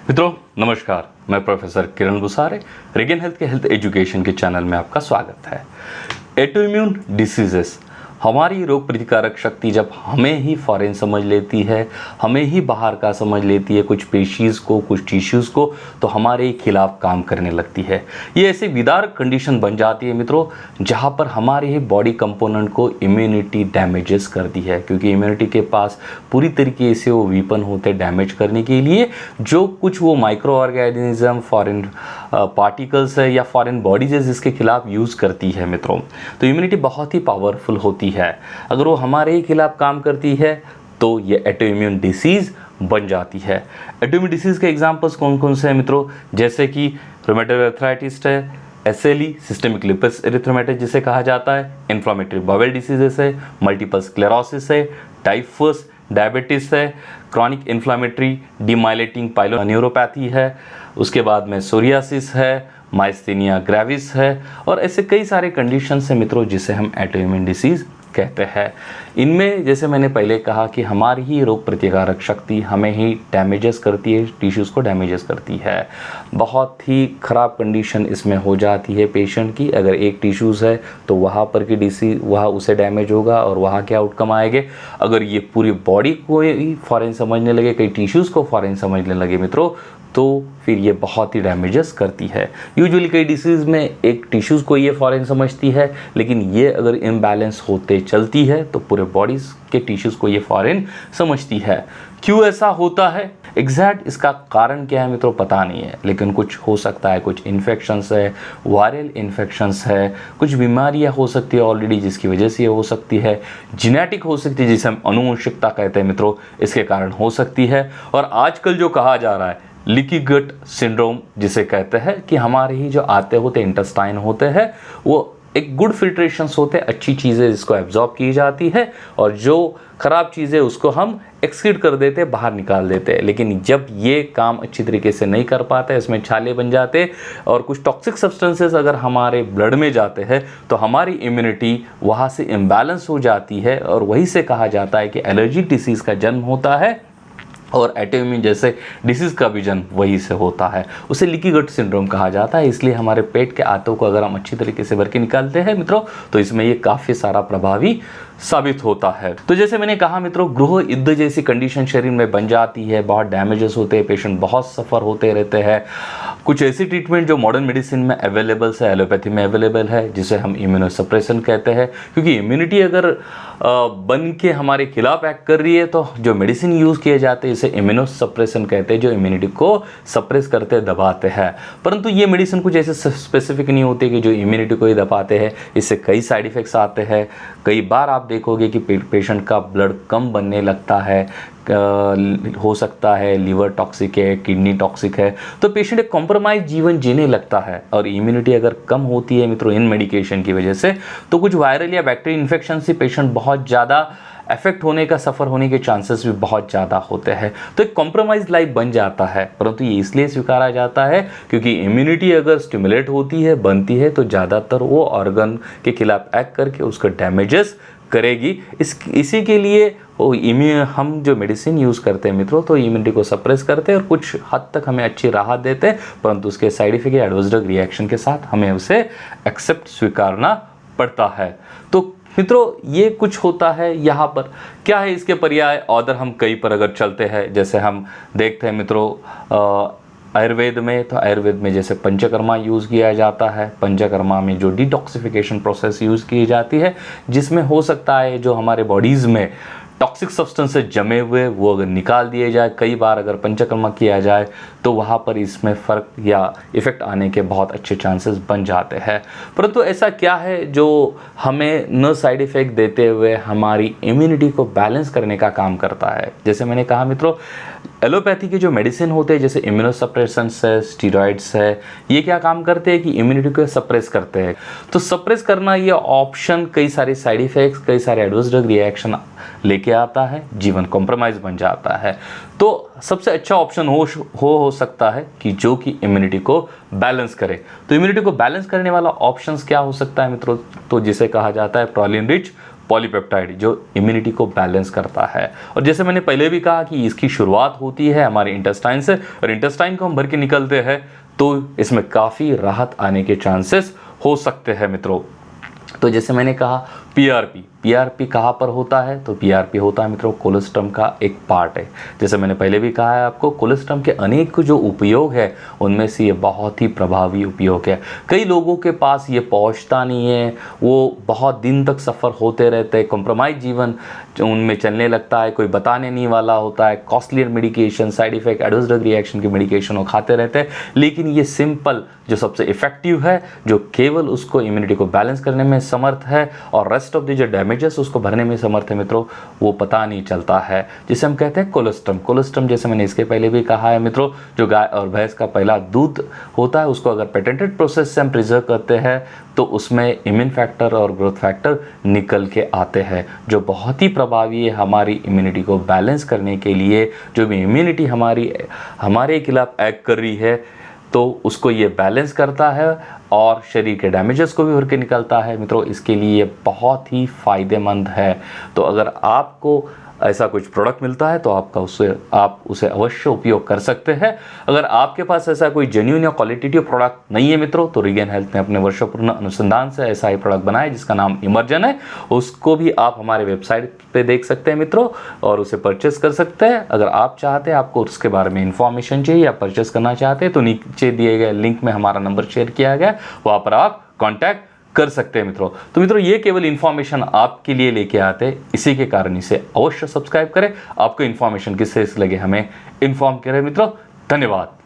मित्रों नमस्कार, मैं प्रोफेसर किरण बुसारे रेगन हेल्थ के हेल्थ एजुकेशन के चैनल में आपका स्वागत है। ऑटोइम्यून डिसीजेस, हमारी रोग प्रतिकारक शक्ति जब हमें ही फॉरेन समझ लेती है, हमें ही बाहर का समझ लेती है, कुछ पेशीज़ को, कुछ टिश्यूज़ को, तो हमारे खिलाफ काम करने लगती है। ये ऐसी विदारक कंडीशन बन जाती है मित्रों, जहाँ पर हमारे ही बॉडी कंपोनेंट को इम्यूनिटी डैमेजेस करती है, क्योंकि इम्यूनिटी के पास पूरी तरीके से वो वीपन होते हैं डैमेज करने के लिए। जो कुछ वो माइक्रो ऑर्गेनिज्म, फॉरेन पार्टिकल्स है या फॉरेन बॉडीज है जिसके खिलाफ यूज़ करती है मित्रों, तो इम्यूनिटी बहुत ही पावरफुल होती है। अगर वो हमारे ही खिलाफ काम करती है तो ये ऑटोइम्यून डिसीज़ बन जाती है। ऑटोइम्यून डिसीज़ के एग्जांपल्स कौन कौन से हैं मित्रों, जैसे कि रूमेटॉइड आर्थराइटिस है, एसएलई सिस्टेमिक लुपस एरिथ्रोमाटोस जिसे कहा जाता है, इन्फ्लेमेटरी बाउल डिसीजेस है, मल्टीपल स्क्लेरोसिस है, टाइफस, डायबिटीज है, क्रॉनिक इन्फ्लेमेटरी डीमाइलेटिंग पाइलोन्यूरोपैथी है, उसके बाद में सोरियासिस है, माइस्थेनिया ग्रेविस है, और ऐसे कई सारे कंडीशंस हैं मित्रों जिसे हम ऑटोइम्यून डिसीज़ कहते हैं। इनमें जैसे मैंने पहले कहा कि हमारी ही रोग प्रतिकारक शक्ति हमें ही डैमेजेस करती है, टिश्यूज़ को डैमेजेस करती है। बहुत ही ख़राब कंडीशन इसमें हो जाती है पेशेंट की। अगर एक टिश्यूज़ है तो वहाँ पर की डिसीज वहाँ उसे डैमेज होगा और वहाँ के आउटकम आएंगे। अगर ये पूरी बॉडी को ही फॉरेन समझने लगे, कई टिश्यूज़ को फॉरेन समझने लगे मित्रों, तो फिर ये बहुत ही डैमेजेस करती है। यूजुअली कई डिसीज़ में एक टिश्यूज़ को ये फॉरेन समझती है, लेकिन ये अगर इम्बैलेंस होते चलती है तो पूरे बॉडीज़ के टिश्यूज़ को ये फॉरेन समझती है। क्यों ऐसा होता है, एग्जैक्ट इसका कारण क्या है मित्रों पता नहीं है, लेकिन कुछ हो सकता है, कुछ इन्फेक्शंस है, वायरल इन्फेक्शंस है, कुछ बीमारियां हो सकती है ऑलरेडी जिसकी वजह से ये हो सकती है, जेनेटिक हो सकती है जिसे हम आनुवंशिकता कहते हैं मित्रों, इसके कारण हो सकती है। और आजकल जो कहा जा रहा है लीकी गट सिंड्रोम जिसे कहते हैं कि हमारे ही जो आते होते इंटेस्टाइन होते हैं वो एक गुड फिल्ट्रेशंस होते हैं, अच्छी चीज़ें जिसको एब्जॉर्ब की जाती है, और जो ख़राब चीज़ें उसको हम एक्सक्रीट कर देते हैं, बाहर निकाल देते हैं। लेकिन जब ये काम अच्छी तरीके से नहीं कर पाते, इसमें छाले बन जाते और कुछ टॉक्सिक सब्सटेंसेस अगर हमारे ब्लड में जाते हैं तो हमारी इम्यूनिटी वहाँ से इम्बैलेंस हो जाती है, और वहीं से कहा जाता है कि एलर्जिक डिसीज़ का जन्म होता है, और ऑटोइम्यून जैसे डिसीज़ का भी जन्म वही से होता है। उसे लीकी गट सिंड्रोम कहा जाता है। इसलिए हमारे पेट के आंतों को अगर हम अच्छी तरीके से भर के निकालते हैं मित्रों, तो इसमें ये काफ़ी सारा प्रभावी साबित होता है। तो जैसे मैंने कहा मित्रों, गृह युद्ध जैसी कंडीशन शरीर में बन जाती है, बहुत डैमेजेस होते हैं, पेशेंट बहुत सफ़र होते रहते हैं। कुछ ऐसी ट्रीटमेंट जो मॉडर्न मेडिसिन में अवेलेबल है, एलोपैथी में अवेलेबल है, जिसे हम इम्यूनोसप्रेशन कहते हैं, क्योंकि इम्यूनिटी अगर बन के हमारे खिलाफ एक्ट कर रही है तो जो मेडिसिन यूज़ किए जाते हैं इसे इम्यूनोसप्रेशन कहते हैं, जो इम्यूनिटी को सप्रेस करते दबाते हैं। परंतु ये मेडिसिन कुछ ऐसे स्पेसिफिक नहीं होते कि जो इम्यूनिटी को ही दबाते हैं। इससे कई साइड इफ़ेक्ट्स आते हैं। कई बार आप देखोगे कि पेशेंट का ब्लड कम बनने लगता है, हो सकता है लीवर टॉक्सिक है, किडनी टॉक्सिक है, तो पेशेंट एक कॉम्प्रोमाइज जीवन जीने लगता है। और इम्यूनिटी अगर कम होती है मित्रों इन मेडिकेशन की वजह से, तो कुछ वायरल या बैक्टीरियल इन्फेक्शन से पेशेंट बहुत ज़्यादा अफेक्ट होने का, सफ़र होने के चांसेस भी बहुत ज़्यादा होते हैं। तो एक कॉम्प्रोमाइज लाइफ बन जाता है। परंतु ये इसलिए स्वीकारा जाता है क्योंकि इम्यूनिटी अगर स्टिमुलेट होती है, बनती है, तो ज़्यादातर वो ऑर्गन के खिलाफ एक्ट करके उसको डैमेजेस करेगी। इसी के लिए हम जो मेडिसिन यूज़ करते हैं मित्रों, तो इम्यूनिटी को सप्रेस करते हैं और कुछ हद तक हमें अच्छी राहत देते हैं, परंतु उसके साइड इफेक्ट या एडवर्स ड्रग रिएक्शन के साथ हमें उसे एक्सेप्ट स्वीकारना पड़ता है। तो मित्रों ये कुछ होता है। यहाँ पर क्या है इसके पर्याय, अदर हम कई पर अगर चलते हैं, जैसे हम देखते हैं मित्रों आयुर्वेद में, तो आयुर्वेद में जैसे पंचकर्मा यूज़ किया जाता है। पंचकर्मा में जो डिटॉक्सिफिकेशन प्रोसेस यूज़ की जाती है, जिसमें हो सकता है जो हमारे बॉडीज़ में टॉक्सिक सब्सटेंसेस जमे हुए वो अगर निकाल दिए जाए, कई बार अगर पंचकर्मा किया जाए तो वहाँ पर इसमें फ़र्क या इफ़ेक्ट आने के बहुत अच्छे चांसेस बन जाते हैं। परंतु ऐसा क्या है जो हमें न साइड इफ़ेक्ट देते हुए हमारी इम्यूनिटी को बैलेंस करने का काम करता है। जैसे मैंने कहा मित्रों, एलोपैथी के जो मेडिसिन होते हैं जैसे इम्यूनोसप्रेशंस है, स्टीरॉइड्स है, ये क्या काम करते हैं कि इम्यूनिटी को सप्रेस करते हैं। तो सप्रेस करना ये ऑप्शन कई सारे साइड इफ़ेक्ट्स, कई सारे एडवर्स ड्रग रिएक्शन लेके आता है, जीवन कॉम्प्रोमाइज़ बन जाता है। तो सबसे अच्छा ऑप्शन हो सकता है कि जो कि इम्यूनिटी को बैलेंस करे। तो इम्यूनिटी को बैलेंस करने वाला ऑप्शंस क्या हो सकता है मित्रों, तो जिसे कहा जाता है प्रोलिन रिच पॉलीपेप्टाइड जो इम्यूनिटी को बैलेंस करता है। और जैसे मैंने पहले भी कहा कि इसकी शुरुआत होती है हमारे इंटेस्टाइन से, और इंटेस्टाइन को हम भर के निकलते हैं तो इसमें काफ़ी राहत आने के चांसेस हो सकते हैं मित्रों। तो जैसे मैंने कहा पीआरपी कहाँ पर होता है, तो पीआरपी होता है मित्रों कोलेस्ट्रम का एक पार्ट है। जैसे मैंने पहले भी कहा है आपको, कोलेस्ट्रम के अनेक जो उपयोग है उनमें से ये बहुत ही प्रभावी उपयोग है। कई लोगों के पास ये पहुंचता नहीं है, वो बहुत दिन तक सफ़र होते रहते हैं, कॉम्प्रोमाइज जीवन उनमें चलने लगता है, कोई बताने नहीं वाला होता है, costlier medication, side effect, adverse drug reaction के मेडिकेशन वो खाते रहते हैं। लेकिन ये सिंपल जो सबसे इफेक्टिव है, जो केवल उसको इम्यूनिटी को बैलेंस करने में समर्थ है और रेस्ट ऑफ द जो डैमेजेस उसको भरने में समर्थ है मित्रों, वो पता नहीं चलता है, जिसे हम कहते हैं कोलेस्ट्रम। जैसे मैंने इसके पहले भी कहा है मित्रों, जो गाय और भैंस का पहला दूध होता है उसको अगर पेटेंटेड प्रोसेस से हम प्रिजर्व करते हैं तो उसमें इम्यून फैक्टर और ग्रोथ फैक्टर निकल के आते हैं, जो बहुत ही प्रभावी है हमारी इम्यूनिटी को बैलेंस करने के लिए। जो भी इम्यूनिटी हमारे खिलाफ एक्ट कर रही है तो उसको ये बैलेंस करता है और शरीर के डैमेजेस को भी भर के निकलता है मित्रों। इसके लिए ये बहुत ही फ़ायदेमंद है। तो अगर आपको ऐसा कुछ प्रोडक्ट मिलता है तो आप उसे अवश्य उपयोग कर सकते हैं। अगर आपके पास ऐसा कोई जेन्युइन या क्वालिटेटिव प्रोडक्ट नहीं है मित्रों, तो रिगेन हेल्थ ने अपने वर्षोपूर्ण अनुसंधान से ऐसा ही प्रोडक्ट बनाया जिसका नाम इमर्जन है। उसको भी आप हमारे वेबसाइट पे देख सकते हैं मित्रों और उसे परचेस कर सकते हैं। अगर आप चाहते हैं, आपको उसके बारे में इंफॉर्मेशन चाहिए या परचेस करना चाहते हैं, तो नीचे दिए गए लिंक में हमारा नंबर शेयर किया गया, वहाँ पर आप कॉन्टैक्ट कर सकते हैं मित्रों। तो मित्रों ये केवल इन्फॉर्मेशन आपके लिए लेके आते हैं, इसी के कारण इसे अवश्य सब्सक्राइब करें। आपको इन्फॉर्मेशन किससे लगे हमें इन्फॉर्म करें मित्रों। धन्यवाद।